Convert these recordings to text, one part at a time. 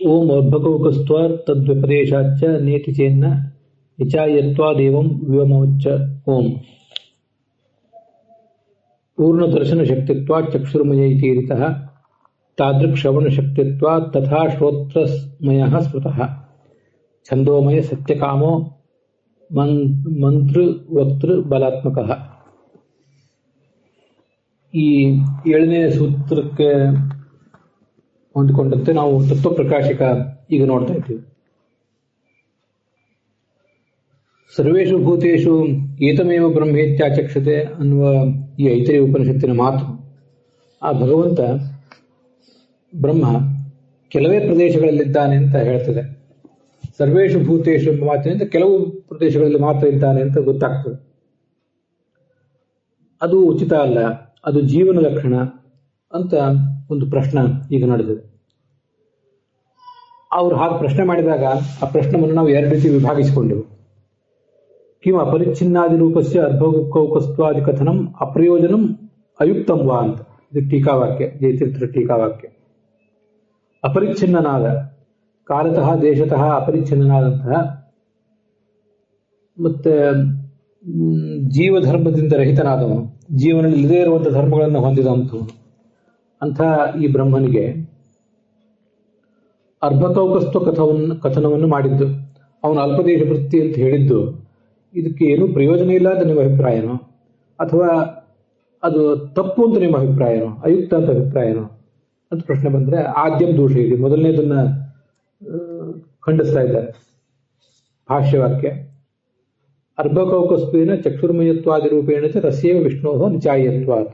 ಓಂ ಅರ್ಭಕೌಕಸ್ತ್ವ ತದ್ವ್ಯಪದೇಶಾಚ್ಚ ನೇತಿ ಚೇನ್ನ ನಿಚಾಯತ್ವಾದೇವಂ ವ್ಯೋಮವಚ್ಚ. ಓಂ ಪೂರ್ಣದರ್ಶನಶಕ್ತಿತ್ವಾತ್ ಚಕ್ಷುರ್ಮಯ ಇತೀರಿತಃ ತಾದೃಕ್ಶ್ರವಣಶಕ್ತಿತ್ವಾತ್ ತಥಾ ಶ್ರೋತ್ರಮಯಃ ಸ್ಮೃತಃ. ಛಂದೋಮಯ ಸತ್ಯಕಾಮೋ ಮಂತೃವಕ್ತೃ ಬಲಾತ್ಮಕಃ. ಈ 7ನೇ ಸೂತ್ರಕ್ಕೆ ಹೊಂದಿಕೊಂಡಂತೆ ನಾವು ತತ್ವಪ್ರಕಾಶಿಕ ಈಗ ನೋಡ್ತಾ ಇದ್ದೀವಿ. ಸರ್ವೇಷು ಭೂತೇಷು ಏತಮೇವ ಬ್ರಹ್ಮೇತ್ಯಾಚಕ್ಷತೆ ಅನ್ನುವ ಈ ಐತರೇಯ ಉಪನಿಷತ್ತಿನ ಮಾತು, ಆ ಭಗವಂತ ಬ್ರಹ್ಮ ಕೆಲವೇ ಪ್ರದೇಶಗಳಲ್ಲಿದ್ದಾನೆ ಅಂತ ಹೇಳ್ತದೆ. ಸರ್ವೇಷು ಭೂತೇಷು ಎಂಬ ಮಾತಿನಿಂದ ಕೆಲವು ಪ್ರದೇಶಗಳಲ್ಲಿ ಮಾತ್ರ ಇದ್ದಾನೆ ಅಂತ ಗೊತ್ತಾಗ್ತದೆ. ಅದು ಉಚಿತ ಅಲ್ಲ, ಅದು ಜೀವನ ಲಕ್ಷಣ ಅಂತ ಒಂದು ಪ್ರಶ್ನೆ ಈಗ ನಡೆದಿದೆ. ಅವರು ಹಾಗೆ ಪ್ರಶ್ನೆ ಮಾಡಿದಾಗ ಆ ಪ್ರಶ್ನೆಯನ್ನು ನಾವು 2 ರೀತಿ ವಿಭಾಗಿಸಿಕೊಂಡೆವು. ಕಿಂ ಅಪರಿಚ್ಛಿನ್ನಾದಿ ರೂಪಸ್ಯ ಅರ್ಭಕೌಕಸ್ತ್ವಾದಿ ಕಥನಂ ಅಪ್ರಯೋಜನಂ ಅಯುಕ್ತಂ ವಾ ಅಂತ. ಇದು ಟೀಕಾವಾಕ್ಯ, ಜಯತೀರ್ಥರ ಟೀಕಾವಾಕ್ಯ. ಅಪರಿಚ್ಛಿನ್ನನಾದ, ಕಾಲತಃ ದೇಶತಃ ಅಪರಿಚ್ಛಿನ್ನನಾದಂತಹ ಮತ್ತೆ ಜೀವಧರ್ಮದಿಂದ ರಹಿತನಾದವನು, ಜೀವನದಲ್ಲಿ ಇಲ್ಲದೇ ಇರುವಂತಹ ಧರ್ಮಗಳನ್ನು ಹೊಂದಿದಂಥವನು ಅಂಥ ಈ ಬ್ರಹ್ಮನಿಗೆ ಅರ್ಭಕೌಕಸ್ತ್ವ ಕಥನವನ್ನು ಮಾಡಿದ್ದು, ಅವನು ಅಲ್ಪದೇಶ ವೃತ್ತಿ ಅಂತ ಹೇಳಿದ್ದು, ಇದಕ್ಕೆ ಏನೂ ಪ್ರಯೋಜನ ಇಲ್ಲ ಅಂತ ನಿಮ್ಮ ಅಭಿಪ್ರಾಯನೋ, ಅಥವಾ ಅದು ತಪ್ಪು ಅಂತ ನಿಮ್ಮ ಅಭಿಪ್ರಾಯನೋ, ಅಯುಕ್ತ ಅಂತ ಅಭಿಪ್ರಾಯನೋ ಅಂತ ಪ್ರಶ್ನೆ ಬಂದರೆ ಆದ್ಯಂ ದೋಷ ಇದೆ. ಮೊದಲನೇದನ್ನ ಖಂಡಿಸ್ತಾ ಇದ್ದಾರೆ. ಭಾಷ್ಯವಾಕ್ಯ ಅರ್ಭಕೌಕಸ್ತ್ವೇನ ಚಕ್ಷುರ್ಮಯತ್ವಾದಿ ರೂಪೇಣ ಚ ತಸ್ಯೇವ ವಿಷ್ಣೋ ನಿಚಾಯತ್ವಾತ್.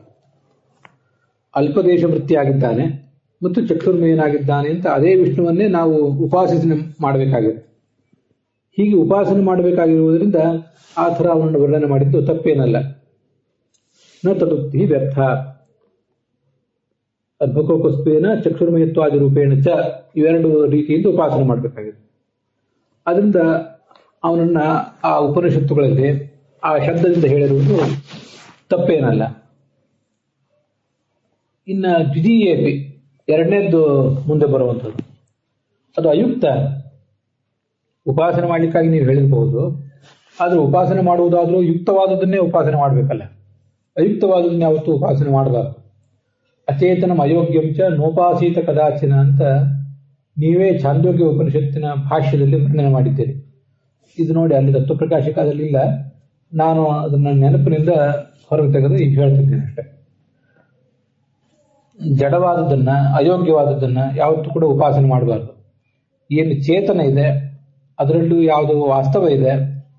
ಅಲ್ಪದೇಶ ವೃತ್ತಿಯಾಗಿದ್ದಾನೆ ಮತ್ತು ಚಕ್ಷುರ್ಮಯನಾಗಿದ್ದಾನೆ ಅಂತ ಅದೇ ವಿಷ್ಣುವನ್ನೇ ನಾವು ಉಪಾಸನೆ ಮಾಡಬೇಕಾಗಿದೆ. ಹೀಗೆ ಉಪಾಸನೆ ಮಾಡಬೇಕಾಗಿರುವುದರಿಂದ ಆ ಥರ ಅವನನ್ನು ವರ್ಣನೆ ಮಾಡಿದ್ದು ತಪ್ಪೇನಲ್ಲ. ನ ತದುಕ್ತಿ ವ್ಯರ್ಥ. ಅರ್ಭಕೌಕಸ್ತ್ವೇನ ಚಕ್ಷುರ್ಮಯತ್ವಾದಿ ರೂಪೇಣ ಚ ಇವೆರಡು ರೀತಿಯಿಂದ ಉಪಾಸನೆ ಮಾಡಬೇಕಾಗಿದೆ. ಅದರಿಂದ ಅವನನ್ನ ಆ ಉಪನಿಷತ್ತುಗಳಲ್ಲಿ ಆ ಶಬ್ದದಿಂದ ಹೇಳಿರುವುದು ತಪ್ಪೇನಲ್ಲ. ಇನ್ನ ದ್ವಿತೀಯೇಪಿ, ಎರಡನೇದ್ದು ಮುಂದೆ ಬರುವಂಥದ್ದು, ಅದು ಅಯುಕ್ತ. ಉಪಾಸನೆ ಮಾಡಲಿಕ್ಕಾಗಿ ನೀವು ಹೇಳಿರಬಹುದು, ಆದರೆ ಉಪಾಸನೆ ಮಾಡುವುದಾದ್ರೂ ಯುಕ್ತವಾದದನ್ನೇ ಉಪಾಸನೆ ಮಾಡಬೇಕಲ್ಲ. ಅಯುಕ್ತವಾದದನ್ನ ಯಾವತ್ತೂ ಉಪಾಸನೆ ಮಾಡಬಾರ್ದು. ಅಚೇತನಂ ಅಯೋಗ್ಯಂ ಚ ನೋಪಾಸೀತ ಕದಾಚಿನ ಅಂತ ನೀವೇ ಛಾಂದೋಗ್ಯ ಉಪನಿಷತ್ತಿನ ಭಾಷ್ಯದಲ್ಲಿ ವರ್ಣನೆ ಮಾಡಿದ್ದೀರಿ. ಇದು ನೋಡಿ ಅಲ್ಲಿ ತತ್ವಪ್ರಕಾಶಿಕದಲ್ಲಿಲ್ಲ, ನಾನು ಅದನ್ನ ನೆನಪಿನಿಂದ ಹೊರಗೆ ತೆಗೆದು ಈಗ ಹೇಳ್ತಿದ್ದೇನೆ ಅಷ್ಟೆ. ಜಡವಾದದನ್ನ, ಅಯೋಗ್ಯವಾದದನ್ನ ಯಾವತ್ತೂ ಕೂಡ ಉಪಾಸನೆ ಮಾಡಬಾರ್ದು. ಏನು ಚೇತನ ಇದೆ, ಅದರಲ್ಲೂ ಯಾವುದು ವಾಸ್ತವ ಇದೆ,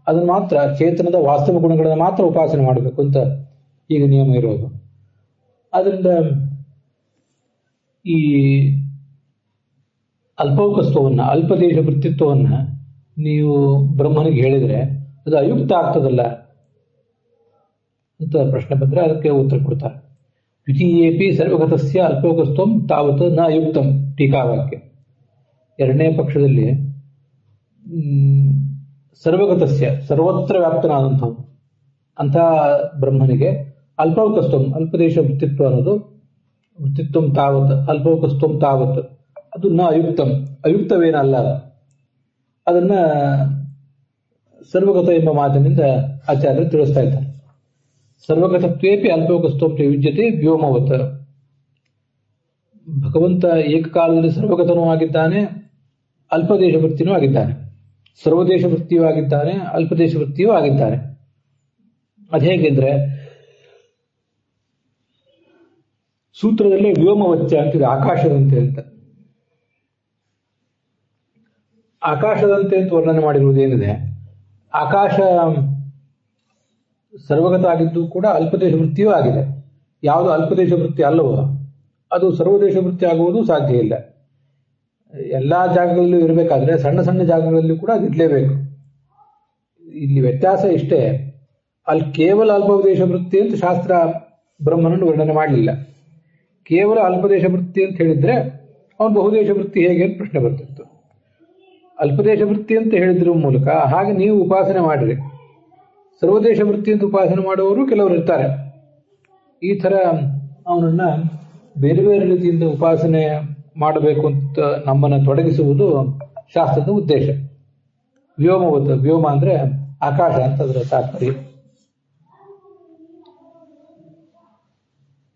ಅದನ್ನು ಮಾತ್ರ, ಚೇತನದ ವಾಸ್ತವ ಗುಣಗಳನ್ನು ಮಾತ್ರ ಉಪಾಸನೆ ಮಾಡಬೇಕು ಅಂತ ಈಗ ನಿಯಮ ಇರೋದು. ಅದರಿಂದ ಈ ಅಲ್ಪೌಕಸ್ತ್ವವನ್ನು, ಅಲ್ಪದೇಶ ವೃತ್ತಿತ್ವವನ್ನು ನೀವು ಬ್ರಹ್ಮನಿಗೆ ಹೇಳಿದರೆ ಅದು ಅಯುಕ್ತ ಆಗ್ತದಲ್ಲ ಅಂತ ಪ್ರಶ್ನೆ ಬಂದರೆ ಅದಕ್ಕೆ ಉತ್ತರ ಕೊಡ್ತಾರೆ. ದ್ವಿತೀಯೇಪಿ ಸರ್ವಗತಸ್ಯ ಅಲ್ಪೌಕಸ್ತ್ವಂ ತಾವತ್ ನ ಅಯುಕ್ತಂ. ಟೀಕಾವಾಕ್ಯ. ಎರಡನೇ ಪಕ್ಷದಲ್ಲಿ ಸರ್ವಗತಸ್ಯ, ಸರ್ವತ್ರ ವ್ಯಾಪ್ತನಾದಂಥವು ಅಂಥ ಬ್ರಹ್ಮನಿಗೆ ಅಲ್ಪೌಕಸ್ತ್ವಂ, ಅಲ್ಪದೇಶ ವೃತ್ತಿತ್ವ ಅನ್ನೋದು, ವೃತ್ತಿತ್ವಂ ತಾವತ್, ಅಲ್ಪೌಕಸ್ತ್ವಂ ತಾವತ್, ಅದು ನ ಅಯುಕ್ತಂ, ಅಯುಕ್ತವೇನಲ್ಲ. ಅದನ್ನ ಸರ್ವಗತ ಎಂಬ ಮಾತಿನಿಂದ ಆಚಾರ್ಯರು ತಿಳಿಸ್ತಾ ಇದ್ದಾರೆ. ಸರ್ವಗತತ್ವೇಪಿ ಅಲ್ಪೌಕಸ್ತ್ವಂ ಪ್ರಯುಜ್ಯತೆ ವ್ಯೋಮವತ್. ಭಗವಂತ ಏಕಕಾಲದಲ್ಲಿ ಸರ್ವಗತನೂ ಆಗಿದ್ದಾನೆ, ಅಲ್ಪದೇಶ ವೃತ್ತಿನೂ ಆಗಿದ್ದಾನೆ. ಸರ್ವದೇಶ ವೃತ್ತಿಯೂ ಆಗಿದ್ದಾನೆ, ಅಲ್ಪದೇಶ ವೃತ್ತಿಯೂ ಆಗಿದ್ದಾನೆ. ಅದು ಹೇಗೆಂದ್ರೆ ಸೂತ್ರದಲ್ಲೇ ವ್ಯೋಮವಚ್ಚ ಅಂತಿದೆ, ಆಕಾಶದಂತೆ ಅಂತ. ಆಕಾಶದಂತೆ ಅಂತ ವರ್ಣನೆ ಮಾಡಿರುವುದೇನಿದೆ, ಆಕಾಶ ಸರ್ವಗತ ಆಗಿದ್ದು ಕೂಡ ಅಲ್ಪದೇಶ ವೃತ್ತಿಯೂ ಆಗಿದೆ. ಯಾವುದು ಅಲ್ಪದೇಶ ವೃತ್ತಿ ಅಲ್ಲವೋ ಅದು ಸರ್ವದೇಶ ವೃತ್ತಿ ಆಗುವುದು ಸಾಧ್ಯ ಇಲ್ಲ. ಎಲ್ಲಾ ಜಾಗಗಳಲ್ಲೂ ಇರಬೇಕಾದ್ರೆ ಸಣ್ಣ ಸಣ್ಣ ಜಾಗಗಳಲ್ಲಿ ಕೂಡ ಅದು ಇರಲೇಬೇಕು. ಇಲ್ಲಿ ವ್ಯತ್ಯಾಸ ಇಷ್ಟೇ, ಅಲ್ಲಿ ಕೇವಲ ಅಲ್ಪದೇಶ ವೃತ್ತಿ ಅಂತ ಶಾಸ್ತ್ರ ಬ್ರಹ್ಮನನ್ನು ವರ್ಣನೆ ಮಾಡಲಿಲ್ಲ. ಕೇವಲ ಅಲ್ಪದೇಶ ವೃತ್ತಿ ಅಂತ ಹೇಳಿದ್ರೆ ಅವನು ಬಹುದೇಶ ವೃತ್ತಿ ಹೇಗೆ ಅಂತ ಪ್ರಶ್ನೆ ಬರ್ತಿತ್ತು. ಅಲ್ಪದೇಶ ವೃತ್ತಿ ಅಂತ ಹೇಳಿದ್ರ ಮೂಲಕ ಹಾಗೆ ನೀವು ಉಪಾಸನೆ ಮಾಡಿರಿ. ಸರ್ವದೇಶ ವೃತ್ತಿ ಅಂತ ಉಪಾಸನೆ ಮಾಡುವವರು ಕೆಲವರು ಇರ್ತಾರೆ. ಈ ಥರ ಅವನನ್ನ ಬೇರೆ ಬೇರೆ ರೀತಿಯಿಂದ ಉಪಾಸನೆ ಮಾಡಬೇಕು ಅಂತ ನಮ್ಮನ್ನು ತೊಡಗಿಸುವುದು ಶಾಸ್ತ್ರದ ಉದ್ದೇಶ. ವ್ಯೋಮ ಅಂದ್ರೆ ಆಕಾಶ ಅಂತ ಅದರ ತಾತ್ಪರ್ಯ.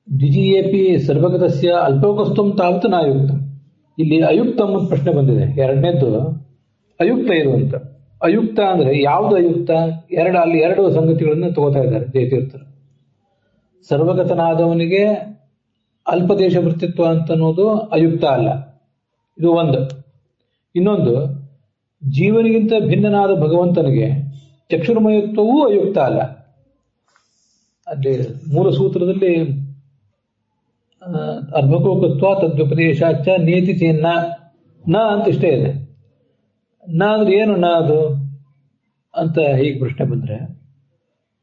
ದ್ವಿಜೀಯೇಪಿ ಸರ್ವಗತಸ್ಯ ಅಲ್ಪೋಕಸ್ತಂ ತಾವತ್ತು ನಾಯುಕ್ತಂ. ಇಲ್ಲಿ ಅಯುಕ್ತಂ ಅಂತ ಪ್ರಶ್ನೆ ಬಂದಿದೆ. ಎರಡನೇದ್ದು ಅಯುಕ್ತ ಇದು ಅಂತ. ಅಯುಕ್ತ ಅಂದ್ರೆ ಯಾವುದು ಅಯುಕ್ತ? ಅಲ್ಲಿ ಎರಡು ಸಂಗತಿಗಳನ್ನು ತಗೋತಾ ಇದ್ದಾರೆ ಜಯತೀರ್ಥರು. ಸರ್ವಗತನಾದವನಿಗೆ ಅಲ್ಪದೇಶ ವೃತ್ತಿತ್ವ ಅಂತ ಅನ್ನೋದು ಅಯುಕ್ತ ಅಲ್ಲ, ಇದು ಒಂದು. ಇನ್ನೊಂದು, ಜೀವನಿಗಿಂತ ಭಿನ್ನನಾದ ಭಗವಂತನಿಗೆ ಚಕ್ಷುರ್ಮಯತ್ವವೂ ಅಯುಕ್ತ ಅಲ್ಲ. ಅಲ್ಲಿ ಮೂಲ ಸೂತ್ರದಲ್ಲಿ ಅರ್ಭಕೋಕತ್ವ ತದ್ವ್ಯುಪದೇಶಾಚ ನೇತಿ ಚೇನ್ನ ನ ಅಂತ ಇಷ್ಟೇ ಇದೆ. ನ ಅಂದ್ರೆ ಏನು ನ ಅದು ಅಂತ ಹೀಗೆ ಪ್ರಶ್ನೆ ಬಂದ್ರೆ,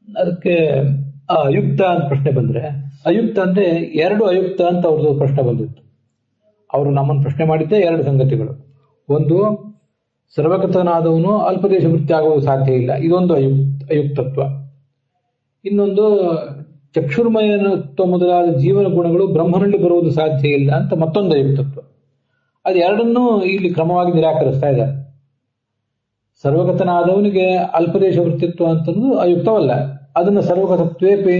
ಅದಕ್ಕೆ ಅಯುಕ್ತ ಅಂತ ಪ್ರಶ್ನೆ ಬಂದ್ರೆ, ಅಯುಕ್ತ ಅಂದ್ರೆ ಎರಡು ಅಯುಕ್ತ ಅಂತ ಅವ್ರದ್ದು ಪ್ರಶ್ನೆ ಬಂದಿತ್ತು. ಅವರು ನಮ್ಮನ್ನು ಪ್ರಶ್ನೆ ಮಾಡಿದ್ದೇ ಎರಡು ಸಂಗತಿಗಳು. ಒಂದು, ಸರ್ವಗತನಾದವನು ಅಲ್ಪದೇಶ ವೃತ್ತಿ ಆಗುವುದು ಸಾಧ್ಯ ಇಲ್ಲ, ಇದೊಂದು ಅಯುಕ್ತತ್ವ. ಇನ್ನೊಂದು, ಚಕ್ಷುರ್ಮಯತ್ವ ಮೊದಲಾದ ಜೀವನ ಗುಣಗಳು ಬ್ರಹ್ಮನಲ್ಲಿ ಬರುವುದು ಸಾಧ್ಯ ಇಲ್ಲ ಅಂತ ಮತ್ತೊಂದು ಅಯುಕ್ತತ್ವ. ಅದು ಎರಡನ್ನೂ ಇಲ್ಲಿ ಕ್ರಮವಾಗಿ ನಿರಾಕರಿಸ್ತಾ ಇದ್ದಾರೆ. ಸರ್ವಗತನಾದವನಿಗೆ ಅಲ್ಪದೇಶ ವೃತ್ತಿತ್ವ ಅಂತಂದು ಅಯುಕ್ತವಲ್ಲ, ಅದನ್ನು ಸರ್ವಗತತ್ವೇಪಿ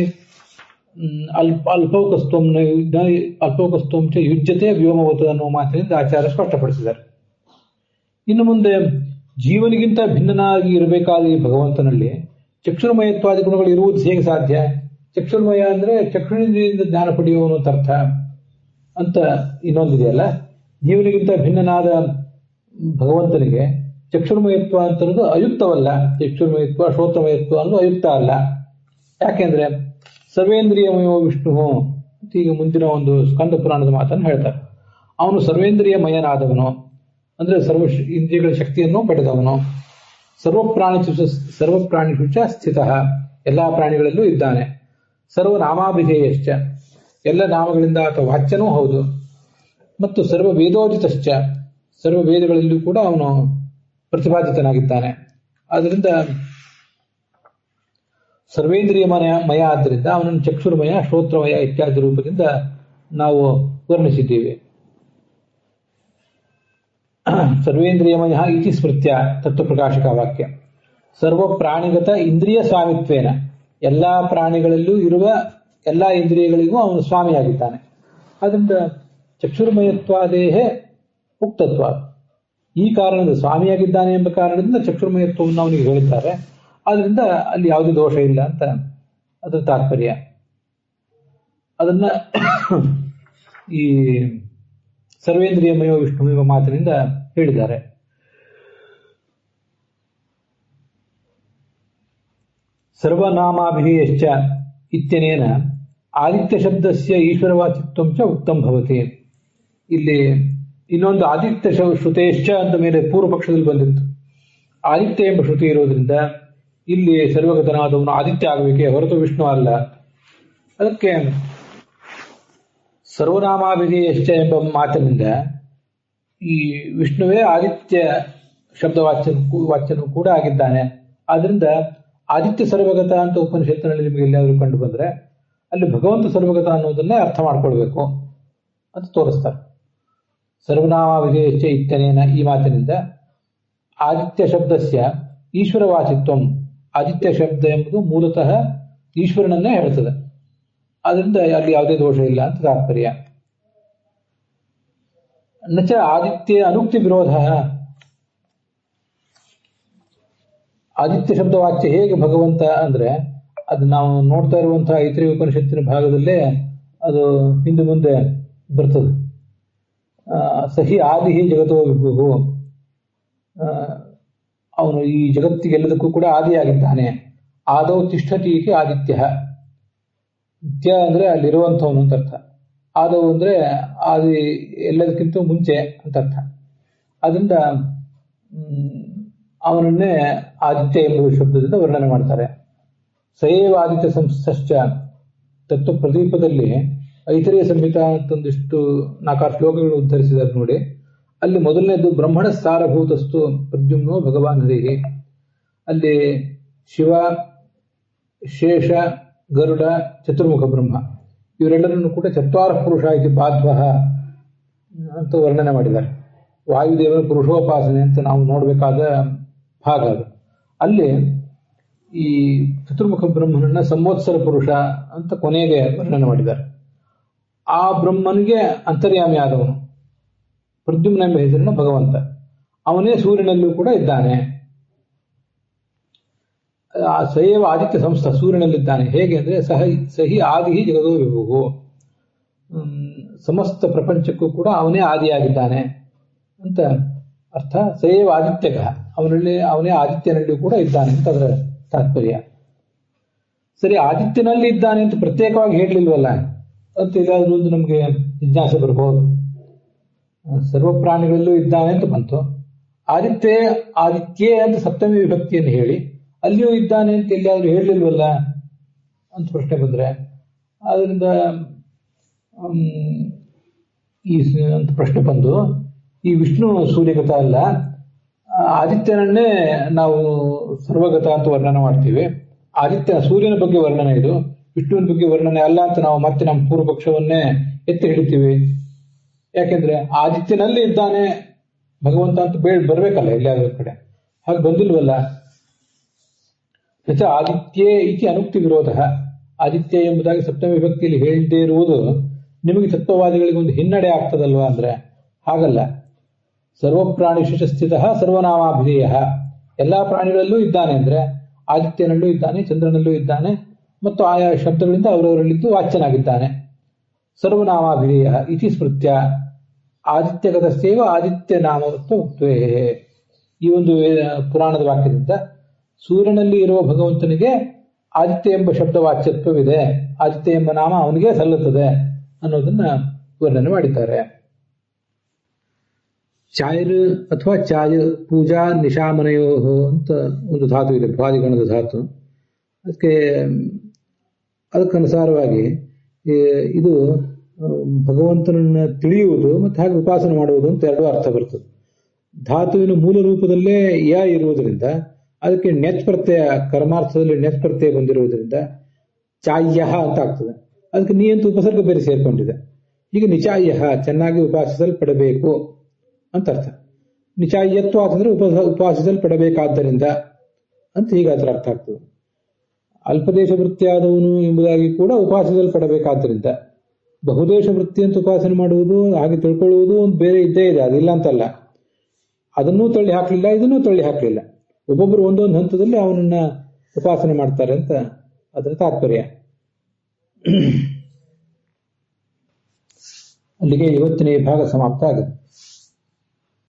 ಅಲ್ಪೋಕಸ್ತೋಂಚ ಯುಜ್ಯತೆ ವ್ಯೋಮವತು ಅನ್ನುವ ಮಾತಿನಿಂದ ಆಚಾರ್ಯ ಸ್ಪಷ್ಟಪಡಿಸಿದ್ದಾರೆ. ಇನ್ನು ಮುಂದೆ ಜೀವನಿಗಿಂತ ಭಿನ್ನನಾಗಿ ಇರಬೇಕಾದ ಈ ಭಗವಂತನಲ್ಲಿ ಚಕ್ಷುರ್ಮಯತ್ವಾದಿ ಗುಣಗಳು ಇರುವುದು ಹೇಗೆ ಸಾಧ್ಯ? ಚಕ್ಷುರ್ಮಯ ಅಂದ್ರೆ ಚಕ್ಷುರಿನಿಂದ ಜ್ಞಾನ ಪಡೆಯುವನು ಅಂತ ಅರ್ಥ ಅಂತ ಇನ್ನೊಂದಿದೆಯಲ್ಲ. ಜೀವನಿಗಿಂತ ಭಿನ್ನನಾದ ಭಗವಂತನಿಗೆ ಚಕ್ಷುರ್ಮಯತ್ವ ಅಂತನ್ನೋದು ಅಯುಕ್ತವಲ್ಲ. ಚಕ್ಷುರ್ಮಯತ್ವ ಶ್ರೋತ್ರಮಯತ್ವ ಅನ್ನೋದು ಅಯುಕ್ತ ಅಲ್ಲ. ಯಾಕೆಂದ್ರೆ ಸರ್ವೇಂದ್ರಿಯಮಯೋ ವಿಷ್ಣು ಈಗ ಮುಂದಿನ ಒಂದು ಸ್ಕಂದ ಪುರಾಣದ ಮಾತನ್ನು ಹೇಳ್ತಾರೆ. ಅವನು ಸರ್ವೇಂದ್ರಿಯಮಯನಾದವನು ಅಂದ್ರೆ ಸರ್ವ ಇಂದ್ರಿಯಗಳ ಶಕ್ತಿಯನ್ನು ಪಡೆದವನು. ಸರ್ವಪ್ರಾಣಿಷು ಚ ಸ್ಥಿತ, ಎಲ್ಲಾ ಪ್ರಾಣಿಗಳಲ್ಲೂ ಇದ್ದಾನೆ. ಸರ್ವನಾಮಾಭಿಧೇಯಶ್ಚ, ಎಲ್ಲ ನಾಮಗಳಿಂದ ಆತ ವಾಚ್ಯನೂ ಹೌದು. ಮತ್ತು ಸರ್ವ ವೇದೋಚಿತಶ್ಚ, ಸರ್ವ ವೇದಗಳಲ್ಲೂ ಕೂಡ ಅವನು ಪ್ರತಿಪಾದಿತನಾಗಿದ್ದಾನೆ. ಆದ್ದರಿಂದ ಸರ್ವೇಂದ್ರಿಯ ಮಯ ಆದ್ದರಿಂದ ಅವನನ್ನು ಚಕ್ಷುರ್ಮಯ, ಶ್ರೋತ್ರಮಯ ಇತ್ಯಾದಿ ರೂಪದಿಂದ ನಾವು ವರ್ಣಿಸಿದ್ದೀವಿ. ಸರ್ವೇಂದ್ರಿಯಮಯ ಇತಿ ಸ್ಮೃತ್ಯ ತತ್ವಪ್ರಕಾಶಕ ವಾಕ್ಯ. ಸರ್ವ ಪ್ರಾಣಿಗತ ಇಂದ್ರಿಯ ಸ್ವಾಮಿತ್ವೇನ, ಎಲ್ಲಾ ಪ್ರಾಣಿಗಳಲ್ಲೂ ಇರುವ ಎಲ್ಲಾ ಇಂದ್ರಿಯಗಳಿಗೂ ಅವನು ಸ್ವಾಮಿಯಾಗಿದ್ದಾನೆ. ಅದರಿಂದ ಚಕ್ಷುರ್ಮಯತ್ವಾದೇಹೇ ಉಕ್ತತ್ವ, ಈ ಕಾರಣದಿಂದ ಸ್ವಾಮಿಯಾಗಿದ್ದಾನೆ ಎಂಬ ಕಾರಣದಿಂದ ಚಕ್ಷುರ್ಮಯತ್ವವನ್ನು ಅವನಿಗೆ ಹೇಳಿದ್ದಾರೆ. ಆದ್ರಿಂದ ಅಲ್ಲಿ ಯಾವುದೇ ದೋಷ ಇಲ್ಲ ಅಂತ ಅದರ ತಾತ್ಪರ್ಯ. ಅದನ್ನ ಈ ಸರ್ವೇಂದ್ರಿಯಮಯೋ ವಿಷ್ಣು ಎಂಬ ಮಾತಿನಿಂದ ಹೇಳಿದ್ದಾರೆ. ಸರ್ವನಾಮಾಭಿಧೇಯಶ್ಚ ಇತ್ಯನೇನ ಆದಿತ್ಯ ಶಬ್ದಸ್ಯ ಈಶ್ವರವಾಚಿತ್ವಂ ಚ ಉಕ್ತಂ ಭವತಿ. ಇಲ್ಲಿ ಇನ್ನೊಂದು ಆದಿತ್ಯ ಶ್ರುತೇಶ್ಚ ಅಂತ ಮೇಲೆ ಪೂರ್ವ ಪಕ್ಷದಲ್ಲಿ ಬಂದಿತ್ತು. ಆದಿತ್ಯ ಎಂಬ ಶ್ರುತಿ ಇರೋದ್ರಿಂದ ಇಲ್ಲಿ ಸರ್ವಗತನಾದವನು ಆದಿತ್ಯ ಆಗಬೇಕೇ ಹೊರತು ವಿಷ್ಣು ಅಲ್ಲ. ಅದಕ್ಕೆ ಸರ್ವನಾಮಾಭಿಧೇಯಶ್ಚ ಎಂಬ ಮಾತಿನಿಂದ ಈ ವಿಷ್ಣುವೇ ಆದಿತ್ಯ ಶಬ್ದವಾಚ್ಯನು ಕೂಡ ಆಗಿದ್ದಾನೆ. ಆದ್ರಿಂದ ಆದಿತ್ಯ ಸರ್ವಗತ ಅಂತ ಉಪನಿಷತ್ತಿನಲ್ಲಿ ನಿಮಗೆ ಎಲ್ಲಾದರೂ ಕಂಡು ಬಂದ್ರೆ ಅಲ್ಲಿ ಭಗವಂತ ಸರ್ವಗತ ಅನ್ನೋದನ್ನೇ ಅರ್ಥ ಮಾಡ್ಕೊಳ್ಬೇಕು ಅಂತ ತೋರಿಸ್ತಾರೆ. ಸರ್ವನಾಮಾಭಿಧೇಯಶ್ಚ ಇತ್ಯನೇನ ಈ ಮಾತಿನಿಂದ ಆದಿತ್ಯ ಶಬ್ದಸ್ಯ ಈಶ್ವರವಾಚಿತ್ವಂ, ಆದಿತ್ಯ ಶಬ್ದ ಎಂಬುದು ಮೂಲತಃ ಈಶ್ವರನನ್ನೇ ಹೇಳ್ತದೆ. ಅದರಿಂದ ಅಲ್ಲಿ ಯಾವುದೇ ದೋಷ ಇಲ್ಲ ಅಂತ ತಾತ್ಪರ್ಯ. ನಚ ಆದಿತ್ಯ ಅನುಕ್ತಿ ವಿರೋಧ, ಆದಿತ್ಯ ಶಬ್ದವಾಚ್ಯ ಹೇಗೆ ಭಗವಂತ ಅಂದ್ರೆ ಅದು ನಾವು ನೋಡ್ತಾ ಇರುವಂತಹ ಐತರೇಯ ಉಪನಿಷತ್ತಿನ ಭಾಗದಲ್ಲೇ ಅದು ಹಿಂದೆ ಮುಂದೆ ಬರ್ತದೆ. ಸಹಿ ಆದಿ ಜಗತೋ ವಿಭು, ಅವನು ಈ ಜಗತ್ತಿಗೆಲ್ಲದಕ್ಕೂ ಕೂಡ ಆದಿಯಾಗಿದ್ದಾನೆ. ಆದೌ ತಿಷ್ಠತಿ ಇತಿ ಆದಿತ್ಯ, ನಿತ್ಯ ಅಂದ್ರೆ ಅಲ್ಲಿರುವಂಥವನು ಅಂತ ಅರ್ಥ. ಆದವು ಅಂದ್ರೆ ಆದಿ ಎಲ್ಲದಕ್ಕಿಂತ ಮುಂಚೆ ಅಂತ ಅರ್ಥ. ಅದರಿಂದ ಅವನನ್ನೇ ಆದಿತ್ಯ ಎಂಬ ಶಬ್ದದಿಂದ ವರ್ಣನೆ ಮಾಡ್ತಾರೆ. ಸಯೇವ ಆದಿತ್ಯ ಸಂಸ್ಥಶ್ಚ ತತ್ವ ಪ್ರದೀಪದಲ್ಲಿ ಐತರೇಯ ಸಂಹಿತಾ ಅಂತೊಂದಿಷ್ಟು 4 ಶ್ಲೋಕಗಳು ಉದ್ಧರಿಸಿದ್ದಾರೆ ನೋಡಿ. ಅಲ್ಲಿ ಮೊದಲನೇದು ಬ್ರಹ್ಮಣ ಸಾರಭೂತಸ್ತು ಪ್ರದ್ಯುಮ್ನೋ ಭಗವಾನ್ ಹರಿಹಿ. ಅಲ್ಲಿ ಶಿವ, ಶೇಷ, ಗರುಡ, ಚತುರ್ಮುಖ ಬ್ರಹ್ಮ ಇವರೆಲ್ಲರನ್ನು ಕೂಡ ಚತ್ವಾರ ಪುರುಷ ಇತಿ ಬಾಧ್ವ ಅಂತ ವರ್ಣನೆ ಮಾಡಿದ್ದಾರೆ. ವಾಯುದೇವರ ಪುರುಷೋಪಾಸನೆ ಅಂತ ನಾವು ನೋಡಬೇಕಾದ ಭಾಗ ಅದು. ಅಲ್ಲಿ ಈ ಚತುರ್ಮುಖ ಬ್ರಹ್ಮನನ್ನ ಸಂವತ್ಸರ ಪುರುಷ ಅಂತ ಕೊನೆಗೆ ವರ್ಣನೆ ಮಾಡಿದ್ದಾರೆ. ಆ ಬ್ರಹ್ಮನಿಗೆ ಅಂತರ್ಯಾಮಿ ಆದವನು ಪ್ರದ್ಯುಮ್ನ ಎಂಬ ಹೆಸರಿನ ಭಗವಂತ. ಅವನೇ ಸೂರ್ಯನಲ್ಲೂ ಕೂಡ ಇದ್ದಾನೆ. ಆ ಸಯವ ಆದಿತ್ಯ ಸಂಸ್ಥ ಸೂರ್ಯನಲ್ಲಿದ್ದಾನೆ. ಹೇಗೆ ಅಂದ್ರೆ ಸಹಿ ಆದಿ ಜಗದೋ ವಿಭುವು, ಸಮಸ್ತ ಪ್ರಪಂಚಕ್ಕೂ ಕೂಡ ಅವನೇ ಆದಿಯಾಗಿದ್ದಾನೆ ಅಂತ ಅರ್ಥ. ಸಯವ ಆದಿತ್ಯಕ, ಅವನೇ ಆದಿತ್ಯನಲ್ಲಿ ಕೂಡ ಇದ್ದಾನೆ ಅಂತ ಅದರ ತಾತ್ಪರ್ಯ. ಸರಿ, ಆದಿತ್ಯನಲ್ಲಿ ಇದ್ದಾನೆ ಅಂತ ಪ್ರತ್ಯೇಕವಾಗಿ ಹೇಳಲಿಲ್ವಲ್ಲ ಅಂತ ಇದಾದ್ರೂ ಒಂದು ನಮಗೆ ಜಿಜ್ಞಾಸೆ ಬರ್ಬೋದು. ಸರ್ವ ಪ್ರಾಣಿಗಳಲ್ಲೂ ಇದ್ದಾನೆ ಅಂತ ಬಂತು. ಆದಿತ್ಯೇ ಅಂತ ಸಪ್ತಮಿ ವಿಭಕ್ತಿಯನ್ನು ಹೇಳಿ ಅಲ್ಲಿಯೂ ಇದ್ದಾನೆ ಅಂತ ಎಲ್ಲಿಯಾದ್ರೂ ಹೇಳಲಿಲ್ವಲ್ಲ ಅಂತ ಪ್ರಶ್ನೆ ಬಂದ್ರೆ, ಅದರಿಂದ ಅಂತ ಪ್ರಶ್ನೆ ಬಂದು, ಈ ವಿಷ್ಣು ಸೂರ್ಯಗತ ಅಲ್ಲ, ಆದಿತ್ಯನನ್ನೇ ನಾವು ಸರ್ವಗತ ಅಂತ ವರ್ಣನೆ ಮಾಡ್ತೀವಿ. ಸೂರ್ಯನ ಬಗ್ಗೆ ವರ್ಣನೆ ಇದು, ವಿಷ್ಣುವಿನ ಬಗ್ಗೆ ವರ್ಣನೆ ಅಲ್ಲ ಅಂತ ನಾವು ಮತ್ತೆ ನಮ್ಮ ಪೂರ್ವ ಪಕ್ಷವನ್ನೇ ಎತ್ತಿ ಹಿಡಿತೀವಿ. ಯಾಕೆಂದ್ರೆ ಆದಿತ್ಯನಲ್ಲಿ ಇದ್ದಾನೆ ಭಗವಂತ ಅಂತ ಬರ್ಬೇಕಲ್ಲ ಎಲ್ಲಾದ್ರೂ ಕಡೆ, ಹಾಗೆ ಬಂದಿಲ್ವಲ್ಲ. ಆದಿತ್ಯೇ ಇತಿ ಅನುಕ್ತಿ ವಿರೋಧ. ಆದಿತ್ಯ ಎಂಬುದಾಗಿ ಸಪ್ತಮ ವಿಭಕ್ತಿಯಲ್ಲಿ ಹೇಳದೇ ಇರುವುದು ನಿಮಗೆ ತತ್ವವಾದಿಗಳಿಗೆ ಒಂದು ಹಿನ್ನಡೆ ಆಗ್ತದಲ್ವಾ ಅಂದ್ರೆ ಹಾಗಲ್ಲ. ಸರ್ವಪ್ರಾಣಿಷು ಸ್ಥಿತ ಸರ್ವನಾಮಾಭಿಧೇಯ. ಎಲ್ಲಾ ಪ್ರಾಣಿಗಳಲ್ಲೂ ಇದ್ದಾನೆ ಅಂದ್ರೆ ಆದಿತ್ಯನಲ್ಲೂ ಇದ್ದಾನೆ, ಚಂದ್ರನಲ್ಲೂ ಇದ್ದಾನೆ, ಮತ್ತು ಆಯಾ ಶಬ್ದಗಳಿಂದ ಅವರವರಲ್ಲಿದ್ದು ವಾಚ್ಯನಾಗಿದ್ದಾನೆ. ಸರ್ವನಾಮಾಭಿಧೇಯ ಇತಿ ಸ್ಮೃತ್ಯ ಆದಿತ್ಯಗತಸ್ಯೇವ ಆದಿತ್ಯ ನಾಮವತ್ವ ಉಕ್ತವೇ. ಈ ಒಂದು ಪುರಾಣದ ವಾಕ್ಯದಿಂದ ಸೂರ್ಯನಲ್ಲಿ ಇರುವ ಭಗವಂತನಿಗೆ ಆದಿತ್ಯ ಎಂಬ ಶಬ್ದ ವಾಚ್ಯತ್ವವಿದೆ, ಆದಿತ್ಯ ಎಂಬ ನಾಮ ಅವನಿಗೆ ಸಲ್ಲುತ್ತದೆ ಅನ್ನೋದನ್ನ ವರ್ಣನೆ ಮಾಡಿದ್ದಾರೆ. ಚಾಯರ್ ಅಥವಾ ಚಾಯ ಪೂಜಾ ನಿಶಾಮನಯೋ ಅಂತ ಒಂದು ಧಾತು ಇದೆ, ಭ್ವಾದಿಗಣದ ಧಾತು. ಅದಕ್ಕನುಸಾರವಾಗಿ ಇದು ಭಗವಂತನನ್ನ ತಿಳಿಯುವುದು ಮತ್ತು ಹಾಗೆ ಉಪಾಸನೆ ಮಾಡುವುದು ಅಂತ ಎರಡು ಅರ್ಥ ಬರ್ತದೆ. ಧಾತುವಿನ ಮೂಲ ರೂಪದಲ್ಲೇ ಯ ಇರುವುದರಿಂದ ಅದಕ್ಕೆ ನೆಚ್ ಪ್ರತ್ಯಯ, ಕರ್ಮಾರ್ಥದಲ್ಲಿ ನೆಚ್ ಪ್ರತ್ಯಯ ಬಂದಿರುವುದರಿಂದ ಚಾಯ್ಯ ಅಂತ ಆಗ್ತದೆ. ಅದಕ್ಕೆ ನೀ ಅಂತ ಉಪಸರ್ಗ ಬೇರೆ ಸೇರ್ಕೊಂಡಿದೆ. ಈಗ ನಿಚಾಯ್ಯ, ಚೆನ್ನಾಗಿ ಉಪಾಸಿಸಲ್ಪಡಬೇಕು ಅಂತ ಅರ್ಥ. ನಿಚಾಯ್ಯತ್ವ ಅಂತಂದ್ರೆ ಉಪಾಸಿಸಲ್ಪಡಬೇಕಾದ್ದರಿಂದ ಅಂತ ಹೀಗೆ ಅದರ ಅರ್ಥ ಆಗ್ತದೆ. ಅಲ್ಪದೇಶ ವೃತ್ತಿಯಾದವನು ಎಂಬುದಾಗಿ ಕೂಡ ಉಪಾಸಿಸಲ್ಪಡಬೇಕಾದ್ದರಿಂದ, ಬಹುದೇಶ ವೃತ್ತಿ ಅಂತ ಉಪಾಸನೆ ಮಾಡುವುದು ಹಾಗೆ ತಿಳ್ಕೊಳ್ಳುವುದು ಒಂದು ಬೇರೆ ಇದ್ದೇ ಇದೆ, ಅದಿಲ್ಲ ಅಂತಲ್ಲ. ಅದನ್ನೂ ತಳ್ಳಿ ಹಾಕಲಿಲ್ಲ, ಇದನ್ನೂ ತಳ್ಳಿ ಹಾಕಲಿಲ್ಲ. ಒಬ್ಬೊಬ್ಬರು ಒಂದೊಂದು ಹಂತದಲ್ಲಿ ಅವನನ್ನ ಉಪಾಸನೆ ಮಾಡ್ತಾರೆ ಅಂತ ಅದರ ತಾತ್ಪರ್ಯ. ಅಲ್ಲಿಗೆ ಇವತ್ತಿನ ಈ ಭಾಗ ಸಮಾಪ್ತ ಆಗುತ್ತೆ.